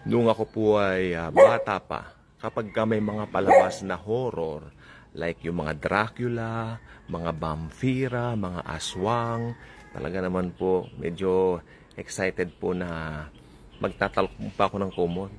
Nung ako po ay bata pa, kapag ka may mga palabas na horror, like yung mga Dracula, mga vampira, mga aswang, talaga naman po, medyo excited po na magtatalok pa ako ng kumot.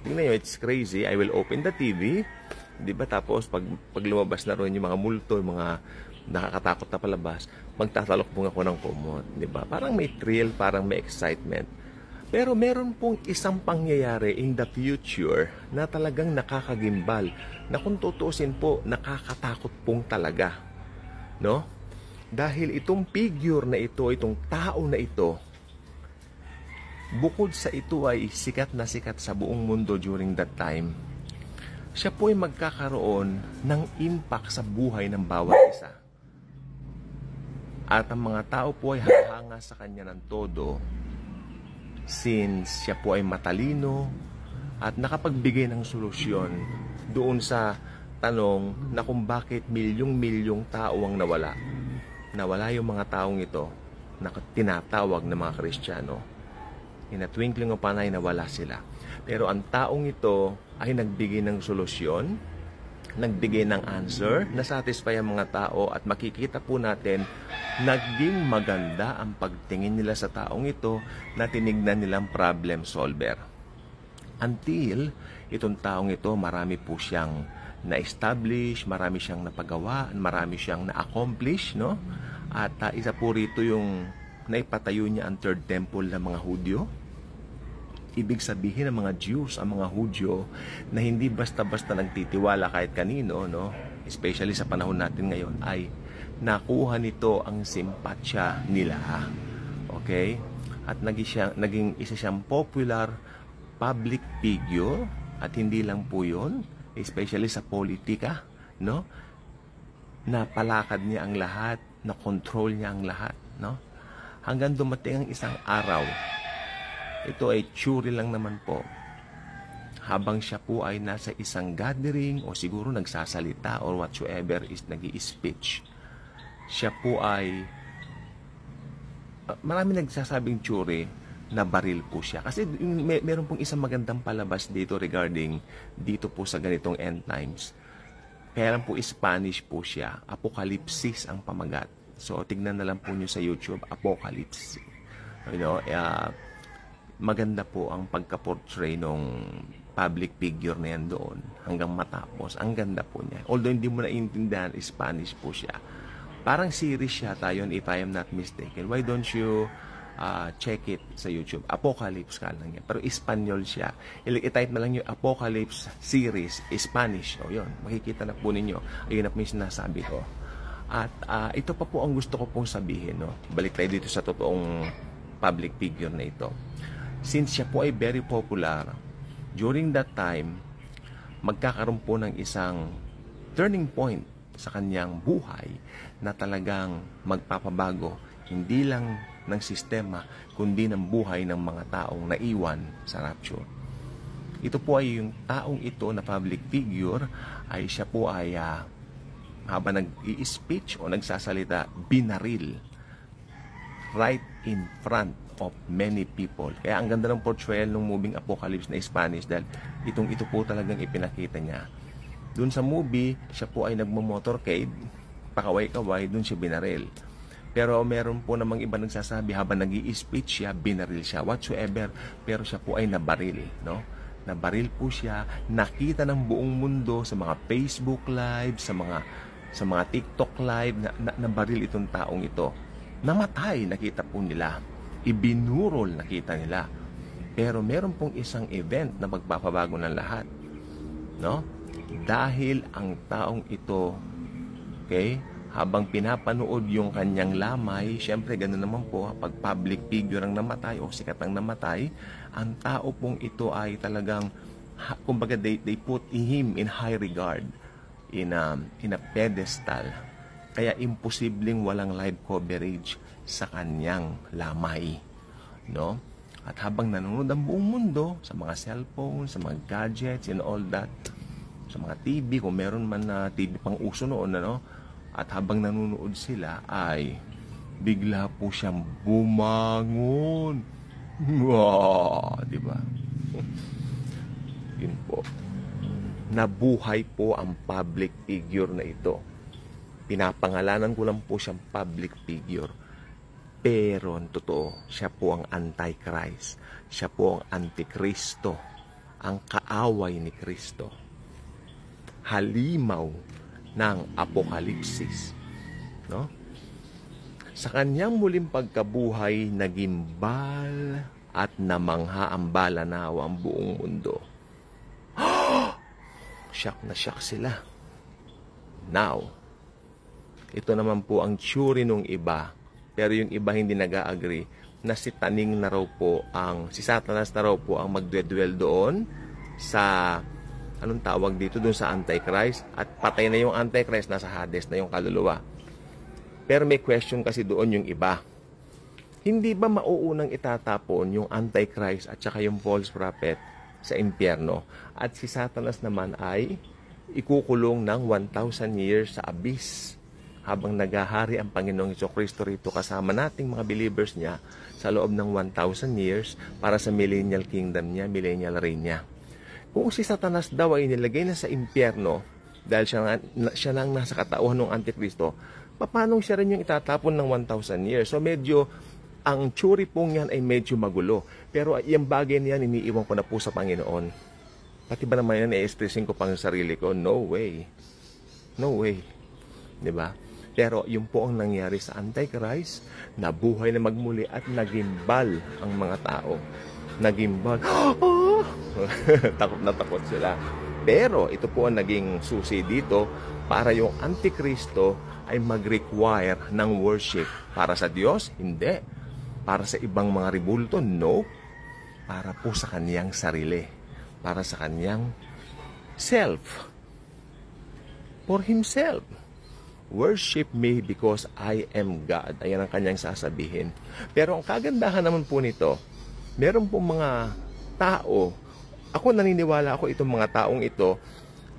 Tingnan nyo, it's crazy. I will open the TV, di ba? Tapos, pag lumabas na rin yung mga multo, yung mga nakakatakot na palabas, magtatalok po ako ng kumot, di ba? Parang may thrill, parang may excitement. Pero meron pong isang pangyayari in the future na talagang nakakagimbal, na kung tutusin po, nakakatakot pong talaga. No? Dahil itong figure na ito, itong tao na ito, bukod sa ito ay sikat na sikat sa buong mundo during that time, siya po ay magkakaroon ng impact sa buhay ng bawat isa. At ang mga tao po ay hahanga sa kanya ng todo, since siya po ay matalino at nakapagbigay ng solusyon doon sa tanong na kung bakit milyong-milyong tao ang nawala. Nawala yung mga taong ito na tinatawag na mga Kristiyano. In a twinkling of an eye, nawala sila. Pero ang taong ito ay nagbigay ng solusyon, nagbigay ng answer, na-satisfy ang mga tao, at makikita po natin naging maganda ang pagtingin nila sa taong ito na tinignan nilang problem solver. Until itong taong ito, marami po siyang na-establish, marami siyang napagawa, marami siyang na-accomplish, no? At isa po rito yung naipatayo niya ang third temple ng mga Hudyo. Ibig sabihin ng mga Jews, ang mga Hudyo, na hindi basta-basta nagtitiwala kahit kanino, no? Especially sa panahon natin ngayon, ay nakuha nito ang simpatsya nila. Okay? At naging isa siyang popular public figure, at hindi lang po yun, especially sa politika, no? Napalakad niya ang lahat, na control niya ang lahat, no? Hanggang dumating ang isang araw, ito ay theory lang naman po, habang siya po ay nasa isang gathering o siguro nagsasalita or whatsoever is nag-i-speech, siya po ay marami nagsasabing theory na baril po siya. Kasi meron pong isang magandang palabas dito regarding dito po sa ganitong end times. Kaya lang po Spanish po siya. Apokalipsis ang pamagat. So tignan na lang po nyo sa YouTube, Apocalypse. You know, maganda po ang pagka-portray nung public figure na yan doon hanggang matapos. Ang ganda po niya. Although hindi mo naiintindihan, Spanish po siya. Parang series siya tayo, if I am not mistaken. Why don't you check it sa YouTube? Apocalypse ka lang yan. Pero Espanyol siya. I-type na lang yung Apocalypse series, Spanish. O yun, makikita na po ninyo. Ayun na po yung sinasabi ko. At ito pa po ang gusto ko pong sabihin. No? Balik tayo dito sa totoong public figure na ito. Since siya po ay very popular, during that time, magkakaroon po ng isang turning point sa kanyang buhay na talagang magpapabago, hindi lang ng sistema, kundi ng buhay ng mga taong naiwan sa rapture. Ito po ay yung taong ito na public figure, ay siya po ay habang nag-i-speech o nagsasalita, binaril right in front of many people. Kaya ang ganda ng portrayal ng moving Apocalypse na Spanish, dahil ito po talagang ipinakita niya. Doon sa movie, siya po ay nagmo-motorcade, pakaway-kaway, doon siya binaril. Pero meron po namang iba nagsasabi, habang nag-i-speech siya, binaril siya, whatsoever, pero siya po ay nabaril, no? Nabaril po siya, nakita ng buong mundo sa mga Facebook live, sa mga TikTok live, nabaril itong taong ito. Namatay, nakita po nila. Ibinurol, nakita nila. Pero meron pong isang event na magpapabago ng lahat, no? Dahil ang taong ito, okay, habang pinapanood yung kanyang lamay, syempre ganoon naman po, pag public figure ang namatay o sikat ang namatay, ang tao pong ito ay talagang, kumbaga they put him in high regard, in a pedestal. Kaya imposibleng walang live coverage sa kanyang lamay, no? At habang nanonood ang buong mundo sa mga cellphone, sa mga gadgets and all that, sa mga TV, kung meron man na TV pang uso noon, ano, at habang nanonood sila ay bigla po siyang bumangon. Wow, di ba? nabuhay po ang public figure na ito. Pinapangalanan ko lang po siyang public figure. Pero ang totoo, siya po ang Antichrist. Siya po ang Antikristo. Ang kaaway ni Kristo. Halimaw ng Apokalipsis. No? Sa kanyang muling pagkabuhay, nagimbal at namangha ang balanaw ang buong mundo. Shock na shock sila. Now, ito naman po ang tsuri nung iba. Pero yung iba hindi nag-agree na si Taning na raw po si Satanas na raw po ang magdwedwell doon sa, anong tawag dito, doon sa Antichrist. At patay na yung Antichrist, nasa Hades na yung kaluluwa. Pero may question kasi doon yung iba. Hindi ba mauunang itatapon yung Antichrist at saka yung false prophet sa impyerno? At si Satanas naman ay ikukulong ng 1,000 years sa abyss habang naghahari ang Panginoong Jesucristo rito kasama nating mga believers niya sa loob ng 1,000 years para sa millennial kingdom niya, millennial reign niya. Kung si Satanas daw ay nilagay na sa impyerno dahil siya lang nasa katauhan ng Antikristo, paano siya rin yung itatapon ng 1,000 years? So medyo ang tsuri pong yan ay medyo magulo. Pero yung bagay niyan, iniiwan ko na po sa Panginoon. Pati ba naman yan, i-expressin ko pang sarili ko? No way. No way. Diba? Pero yung po ang nangyari sa Antichrist, nabuhay na magmuli at nagimbal ang mga tao. Nagimbal. Takot na takot sila. Pero ito po ang naging susi dito para yung Antikristo ay mag-require ng worship. Para sa Diyos? Hindi. Para sa ibang mga ribulto? No. Para po sa kaniyang sarili. Para sa kaniyang self. For himself. Worship me because I am God. Ayan ang kanyang sasabihin. Pero ang kagandahan naman po nito, meron po mga tao, ako naniniwala ako itong mga taong ito,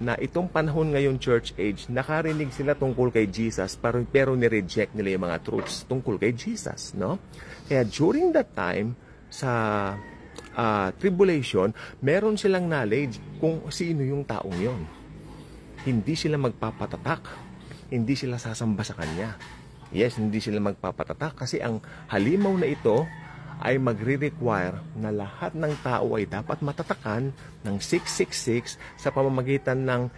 na itong panahon ngayon church age, nakarinig sila tungkol kay Jesus, pero nireject nila yung mga truths tungkol kay Jesus. No? Kaya during that time, sa tribulation, meron silang knowledge kung sino yung taong yon. Hindi sila magpapatatak. Hindi sila sasamba sa kanya. Yes, hindi sila magpapatatak kasi ang halimaw na ito ay magre-require na lahat ng tao ay dapat matatakan ng 666 sa pamamagitan ng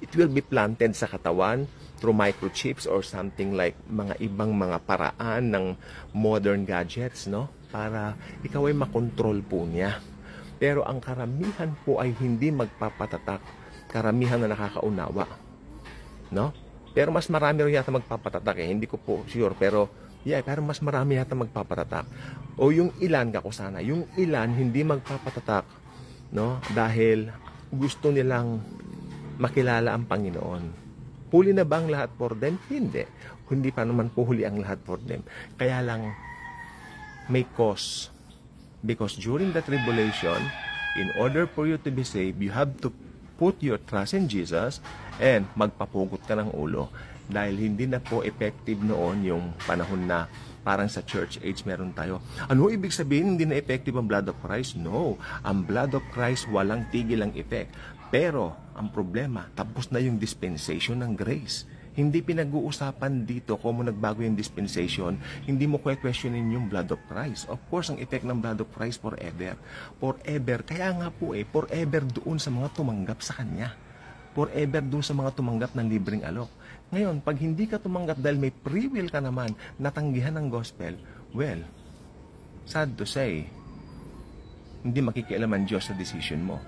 it will be planted sa katawan through microchips or something like mga ibang mga paraan ng modern gadgets, no? Para ikaw ay makontrol po niya. Pero ang karamihan po ay hindi magpapatatak. Karamihan na nakakaunawa. No? Pero mas marami rin yata magpapatatak eh. Hindi ko po sure. Pero mas marami yata magpapatatak. O yung ilan, kakusana, yung ilan hindi magpapatatak. No? Dahil gusto nilang makilala ang Panginoon. Huli na ba ang lahat for them? Hindi. Hindi pa naman po huli ang lahat for them. Kaya lang may cause. Because during the tribulation, in order for you to be saved, you have to put your trust in Jesus and magpapugot ka ng ulo. Dahil hindi na po effective noon yung panahon na parang sa church age meron tayo. Ano ibig sabihin hindi na effective ang blood of Christ? No. Ang blood of Christ walang tigil ang effect. Pero ang problema, tapos na yung dispensation ng grace. Hindi pinag-uusapan dito kung nagbago yung dispensation, hindi mo questionin yung blood of Christ. Of course, ang effect ng blood of Christ forever. Forever. Kaya nga po forever doon sa mga tumanggap sa Kanya. Forever doon sa mga tumanggap ng libreng alok. Ngayon, pag hindi ka tumanggap dahil may free will ka naman, natanggihan ng gospel, well, sad to say, hindi makikialam ang Diyos sa decision mo.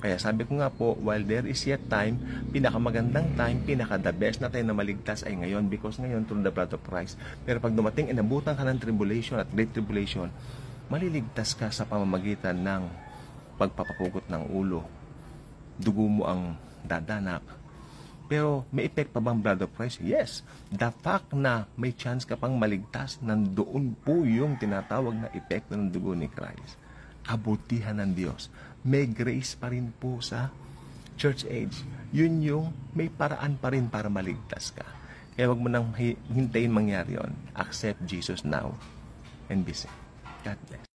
Kaya sabi ko nga po, while there is yet time, pinakamagandang time, pinaka-the best na tayo na maligtas ay ngayon because ngayon through the blood of Christ. Pero pag dumating, inabutan ka ng tribulation at great tribulation, maliligtas ka sa pamamagitan ng pagpapapugot ng ulo. Dugo mo ang dadanak. Pero may effect pa bang blood of Christ? Yes. The fact na may chance ka pang maligtas, nandoon po yung tinatawag na epekto ng dugo ni Christ. Kabutihan ng Diyos. May grace pa rin po sa church age. Yun yung may paraan pa rin para maligtas ka. Kaya wag mo nang hintayin mangyari yun. Accept Jesus now and be saved. God bless.